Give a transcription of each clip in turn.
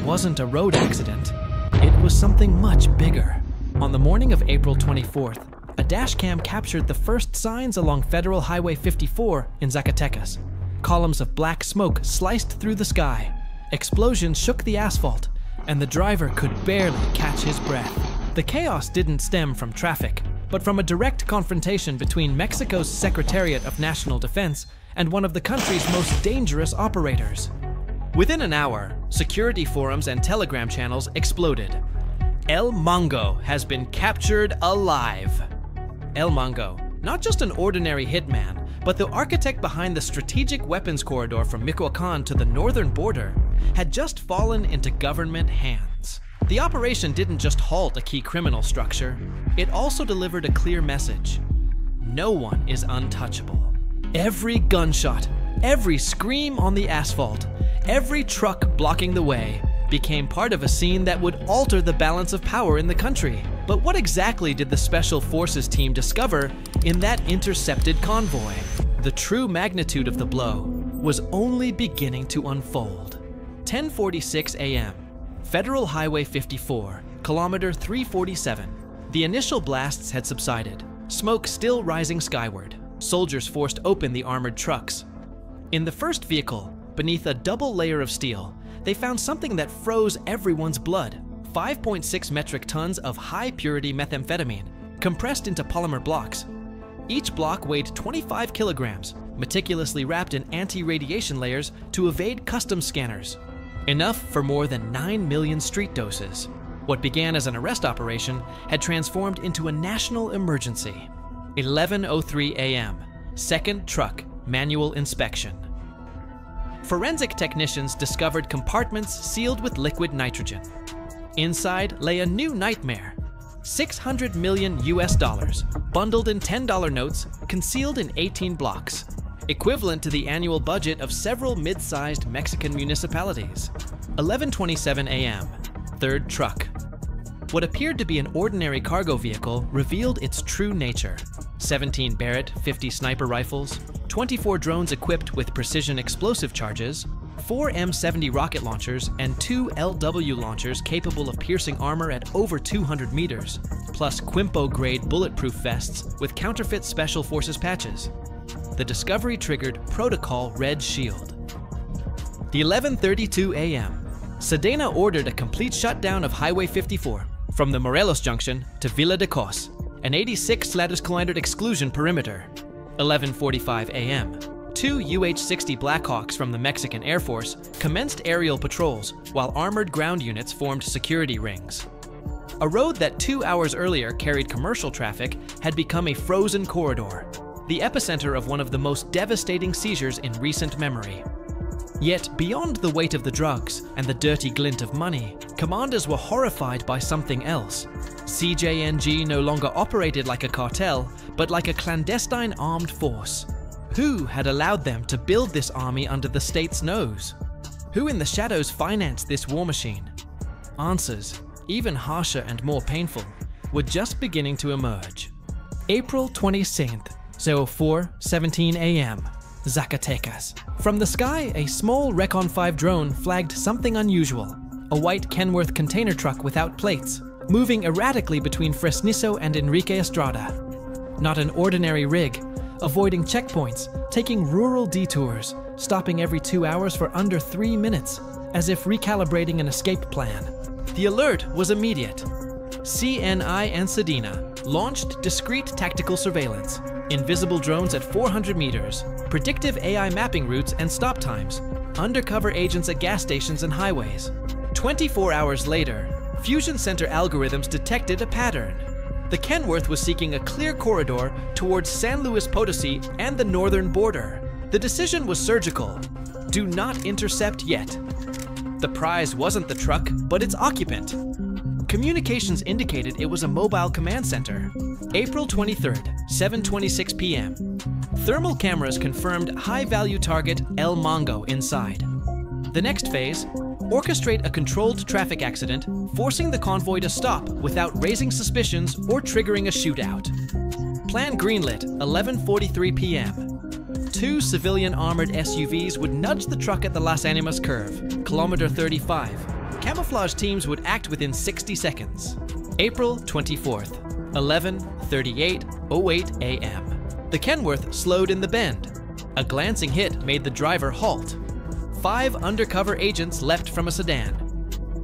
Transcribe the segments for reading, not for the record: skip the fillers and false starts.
wasn't a road accident. It was something much bigger. On the morning of April 24th, a dashcam captured the first signs along Federal Highway 54 in Zacatecas. Columns of black smoke sliced through the sky. Explosions shook the asphalt, and the driver could barely catch his breath. The chaos didn't stem from traffic, but from a direct confrontation between Mexico's Secretariat of National Defense and one of the country's most dangerous operators. Within an hour, security forums and telegram channels exploded. El Mongo has been captured alive. El Mongo, not just an ordinary hitman, but the architect behind the strategic weapons corridor from Michoacán to the northern border, had just fallen into government hands. The operation didn't just halt a key criminal structure, it also delivered a clear message. No one is untouchable. Every gunshot, every scream on the asphalt, every truck blocking the way became part of a scene that would alter the balance of power in the country. But what exactly did the Special Forces team discover in that intercepted convoy? The true magnitude of the blow was only beginning to unfold. 10:46 a.m. Federal Highway 54, kilometer 347. The initial blasts had subsided, smoke still rising skyward. Soldiers forced open the armored trucks. In the first vehicle, beneath a double layer of steel, they found something that froze everyone's blood. 5.6 metric tons of high-purity methamphetamine, compressed into polymer blocks. Each block weighed 25 kilograms, meticulously wrapped in anti-radiation layers to evade customs scanners. Enough for more than 9 million street doses. What began as an arrest operation had transformed into a national emergency. 11:03 a.m. Second truck, manual inspection. Forensic technicians discovered compartments sealed with liquid nitrogen. Inside lay a new nightmare. $600 million bundled in $10 notes, concealed in 18 blocks, equivalent to the annual budget of several mid-sized Mexican municipalities. 11:27 a.m. Third truck. What appeared to be an ordinary cargo vehicle revealed its true nature. 17 Barrett 50 sniper rifles, 24 drones equipped with precision explosive charges, 4 M70 rocket launchers, and 2 LW launchers capable of piercing armor at over 200 meters, plus Quimpo-grade bulletproof vests with counterfeit Special Forces patches. The discovery triggered Protocol Red Shield. The 11:32 a.m. SEDENA ordered a complete shutdown of Highway 54 from the Morelos Junction to Villa de Cos, an 86 Slatters-Collinered exclusion perimeter. 11:45 a.m. 2 UH-60 Blackhawks from the Mexican Air Force commenced aerial patrols while armored ground units formed security rings. A road that 2 hours earlier carried commercial traffic had become a frozen corridor, the epicenter of one of the most devastating seizures in recent memory. Yet, beyond the weight of the drugs and the dirty glint of money, commanders were horrified by something else. CJNG no longer operated like a cartel, but like a clandestine armed force. Who had allowed them to build this army under the state's nose? Who in the shadows financed this war machine? Answers, even harsher and more painful, were just beginning to emerge. April 27th, 04:17 a.m. Zacatecas. From the sky, a small Recon 5 drone flagged something unusual. A white Kenworth container truck without plates, moving erratically between Fresnizo and Enrique Estrada. Not an ordinary rig, avoiding checkpoints, taking rural detours, stopping every 2 hours for under 3 minutes, as if recalibrating an escape plan. The alert was immediate. CNI and SEDENA launched discrete tactical surveillance, invisible drones at 400 meters, predictive AI mapping routes and stop times, undercover agents at gas stations and highways. 24 hours later, Fusion Center algorithms detected a pattern. The Kenworth was seeking a clear corridor towards San Luis Potosi and the northern border. The decision was surgical. Do not intercept yet. The prize wasn't the truck, but its occupant. Communications indicated it was a mobile command center. April 23rd, 7:26 p.m. Thermal cameras confirmed high-value target El Mongo inside. The next phase, orchestrate a controlled traffic accident, forcing the convoy to stop without raising suspicions or triggering a shootout. Plan greenlit, 11:43 p.m. 2 civilian armored SUVs would nudge the truck at the Las Animas curve, kilometer 35, Camouflage teams would act within 60 seconds. April 24th, 11:38:08 a.m. The Kenworth slowed in the bend. A glancing hit made the driver halt. 5 undercover agents leapt from a sedan.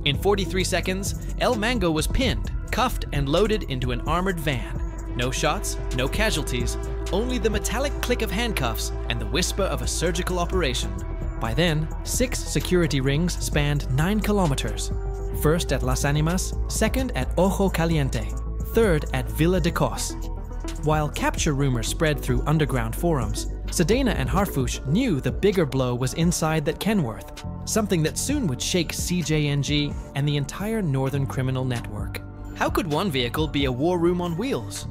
In 43 seconds, El Mango was pinned, cuffed, and loaded into an armored van. No shots, no casualties, only the metallic click of handcuffs and the whisper of a surgical operation. By then, 6 security rings spanned 9 kilometers. First at Las Animas, second at Ojo Caliente, third at Villa de Cos. While capture rumors spread through underground forums, SEDENA and Harfuch knew the bigger blow was inside that Kenworth, something that soon would shake CJNG and the entire northern criminal network. How could one vehicle be a war room on wheels?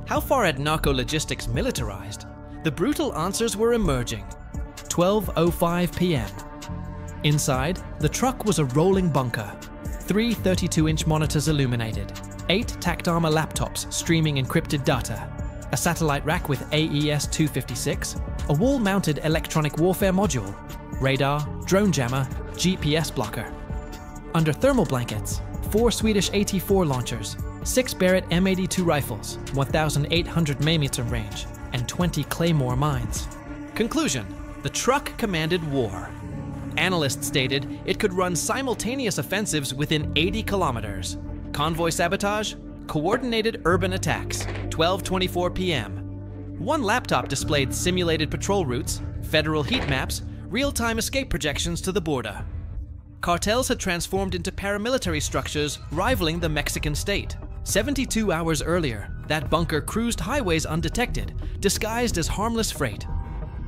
How far had narco-logistics militarized? The brutal answers were emerging. 12:05 p.m. Inside, the truck was a rolling bunker. 3 32-inch monitors illuminated, 8 tacked armor laptops streaming encrypted data, a satellite rack with AES-256, a wall-mounted electronic warfare module, radar, drone jammer, GPS blocker. Under thermal blankets, 4 Swedish AT-4 launchers, 6 Barrett M82 rifles, 1,800 mm range, and 20 Claymore mines. Conclusion: the truck commanded war. Analysts stated it could run simultaneous offensives within 80 kilometers. Convoy sabotage, coordinated urban attacks, 12:24 p.m. One laptop displayed simulated patrol routes, federal heat maps, real-time escape projections to the border. Cartels had transformed into paramilitary structures rivaling the Mexican state. 72 hours earlier, that bunker cruised highways undetected, disguised as harmless freight.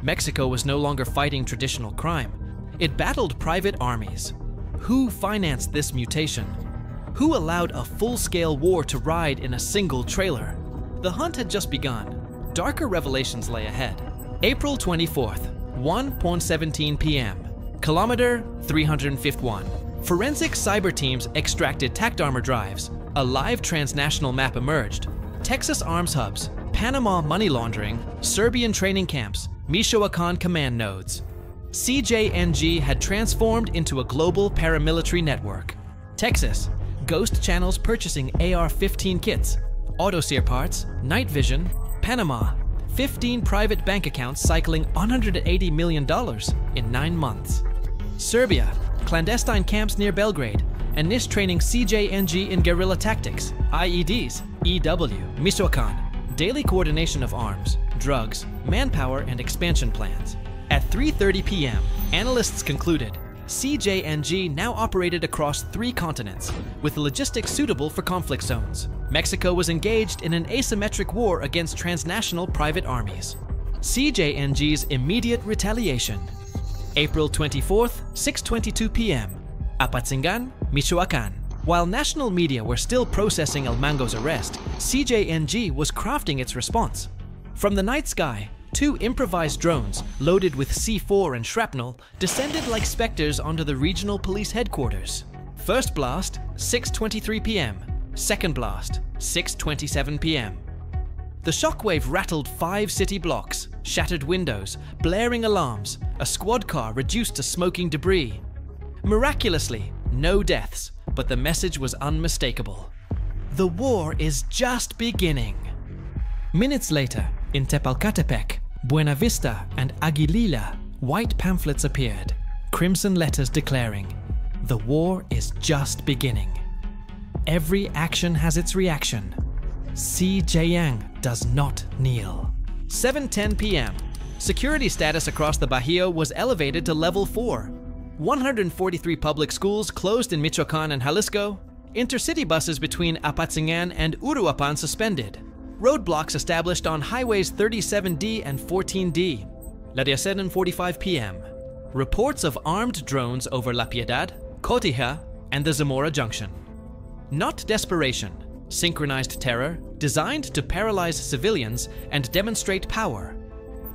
Mexico was no longer fighting traditional crime. It battled private armies. Who financed this mutation? Who allowed a full-scale war to ride in a single trailer? The hunt had just begun. Darker revelations lay ahead. April 24th, 1:17 p.m. Kilometer 351. Forensic cyber teams extracted tacked armor drives. A live transnational map emerged. Texas arms hubs, Panama money laundering, Serbian training camps, Michoacan command nodes. CJNG had transformed into a global paramilitary network. Texas, ghost channels purchasing AR-15 kits, auto-sear parts, night vision. Panama, 15 private bank accounts cycling $180 million in 9 months. Serbia, clandestine camps near Belgrade, and NIST training CJNG in guerrilla tactics, IEDs, EW, Michoacan, daily coordination of arms, drugs, manpower, and expansion plans. At 3:30 p.m., analysts concluded CJNG now operated across 3 continents, with logistics suitable for conflict zones. Mexico was engaged in an asymmetric war against transnational private armies. CJNG's immediate retaliation. April 24th, 6:22 p.m. Apatzingan, Michoacan. While national media were still processing El Mango's arrest, CJNG was crafting its response. From the night sky, 2 improvised drones, loaded with C4 and shrapnel, descended like specters onto the regional police headquarters. First blast, 6:23 p.m. Second blast, 6:27 p.m. The shockwave rattled 5 city blocks, shattered windows, blaring alarms, a squad car reduced to smoking debris. Miraculously, no deaths, but the message was unmistakable. The war is just beginning. Minutes later, in Tepalcatepec, Buena Vista, and Aguililla, white pamphlets appeared, crimson letters declaring, "The war is just beginning. Every action has its reaction. CJNG does not kneel." 7:10 p.m. Security status across the Bajío was elevated to level 4. 143 public schools closed in Michoacan and Jalisco. Intercity buses between Apatzingan and Uruapan suspended. Roadblocks established on highways 37D and 14D. La 7:45 p.m. Reports of armed drones over La Piedad, Cotija, and the Zamora Junction. Not desperation, synchronized terror designed to paralyze civilians and demonstrate power.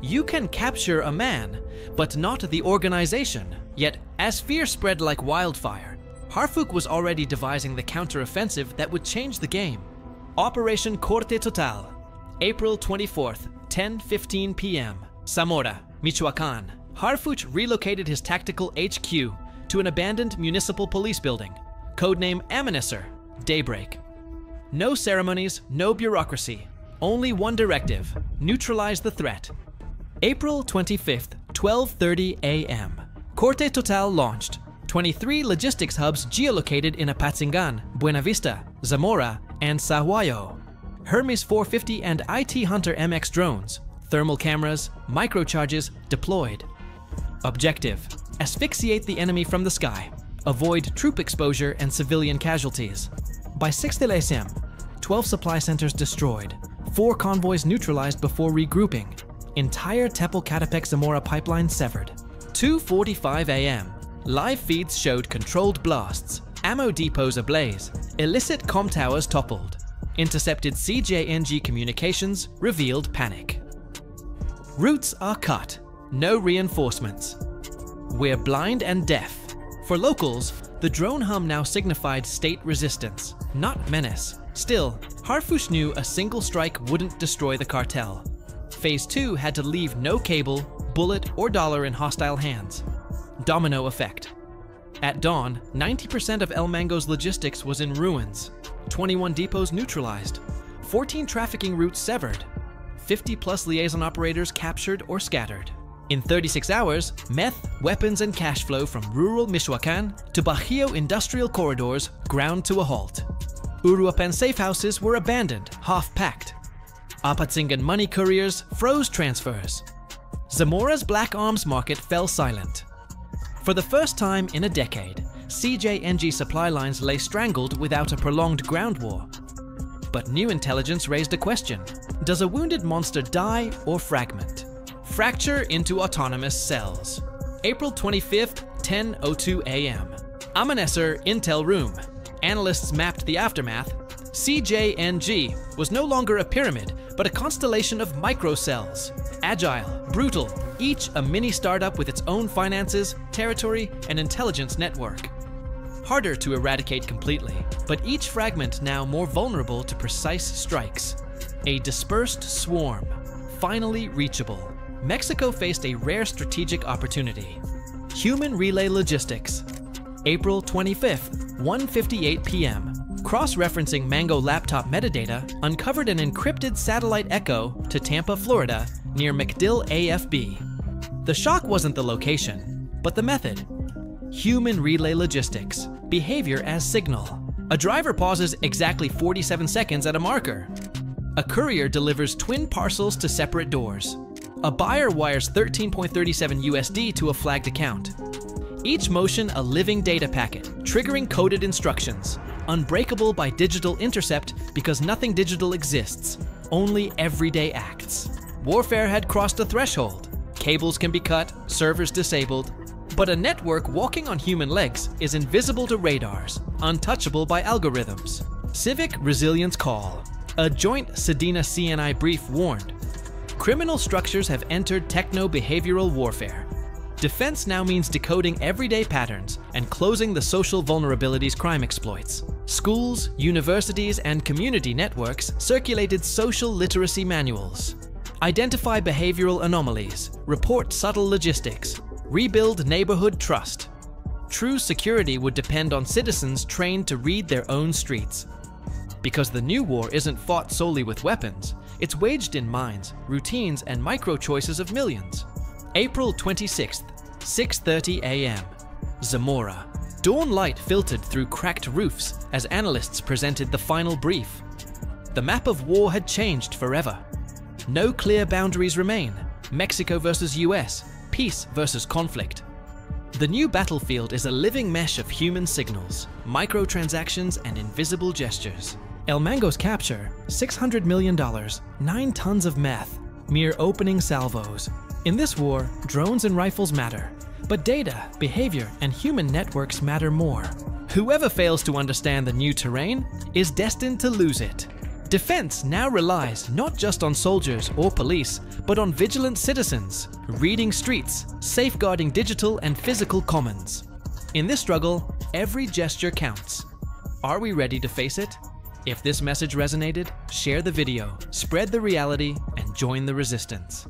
You can capture a man, but not the organization. Yet, as fear spread like wildfire, Harfuch was already devising the counteroffensive that would change the game. Operation Corte Total, April 24th, 10:15 p.m. Zamora, Michoacan. Harfuch relocated his tactical HQ, to an abandoned municipal police building, codename Ammonasser, daybreak. No ceremonies, no bureaucracy, only one directive: neutralize the threat. April 25th, 12:30 a.m. Corte Total launched. 23 logistics hubs geolocated in Apatzingán, Buenavista, Zamora, and Sahuayo. Hermes 450 and IT Hunter MX drones, thermal cameras, microcharges deployed. Objective: asphyxiate the enemy from the sky. Avoid troop exposure and civilian casualties. By 6 de la SM, 12 supply centers destroyed, 4 convoys neutralized before regrouping. Entire Tepel-Catepec-Zamora pipeline severed. 2:45 a.m. Live feeds showed controlled blasts, ammo depots ablaze, illicit comm towers toppled. Intercepted CJNG communications revealed panic. Routes are cut, no reinforcements. We're blind and deaf. For locals, the drone hum now signified state resistance, not menace. Still, Harfuch knew a single strike wouldn't destroy the cartel. Phase 2 had to leave no cable, bullet, or dollar in hostile hands. Domino effect. At dawn, 90% of El Mango's logistics was in ruins. 21 depots neutralized. 14 trafficking routes severed. 50+ liaison operators captured or scattered. In 36 hours, meth, weapons, and cash flow from rural Michoacán to Bajío industrial corridors ground to a halt. Uruapan safe houses were abandoned, half-packed. Apatzingan money couriers froze transfers. Zamora's black arms market fell silent. For the first time in a decade, CJNG supply lines lay strangled without a prolonged ground war. But new intelligence raised a question. Does a wounded monster die or fragment? Fracture into autonomous cells. April 25th, 10:02 a.m. Ammonasser Intel Room. Analysts mapped the aftermath. CJNG was no longer a pyramid, but a constellation of microcells. Agile, brutal, each a mini startup with its own finances, territory, and intelligence network. Harder to eradicate completely, but each fragment now more vulnerable to precise strikes. A dispersed swarm, finally reachable. Mexico faced a rare strategic opportunity. Human relay logistics. April 25th, 1:58 p.m. Cross-referencing Mango laptop metadata uncovered an encrypted satellite echo to Tampa, Florida, near MacDill AFB. The shock wasn't the location, but the method. Human relay logistics. Behavior as signal. A driver pauses exactly 47 seconds at a marker. A courier delivers twin parcels to separate doors. A buyer wires 13.37 USD to a flagged account. Each motion a living data packet, triggering coded instructions. Unbreakable by digital intercept because nothing digital exists, only everyday acts. Warfare had crossed a threshold. Cables can be cut, servers disabled. But a network walking on human legs is invisible to radars, untouchable by algorithms. Civic Resilience Call. A joint SEDENA CNI brief warned. Criminal structures have entered techno-behavioral warfare. Defense now means decoding everyday patterns and closing the social vulnerabilities crime exploits. Schools, universities, and community networks circulated social literacy manuals. Identify behavioral anomalies, report subtle logistics, rebuild neighborhood trust. True security would depend on citizens trained to read their own streets. Because the new war isn't fought solely with weapons, it's waged in minds, routines, and micro-choices of millions. April 26th, 6:30 a.m. Zamora. Dawn light filtered through cracked roofs as analysts presented the final brief. The map of war had changed forever. No clear boundaries remain. Mexico versus US, peace versus conflict. The new battlefield is a living mesh of human signals, microtransactions, and invisible gestures. El Mango's capture, $600 million, 9 tons of meth, mere opening salvos. In this war, drones and rifles matter, but data, behavior, and human networks matter more. Whoever fails to understand the new terrain is destined to lose it. Defense now relies not just on soldiers or police, but on vigilant citizens, reading streets, safeguarding digital and physical commons. In this struggle, every gesture counts. Are we ready to face it? If this message resonated, share the video, spread the reality, and join the resistance.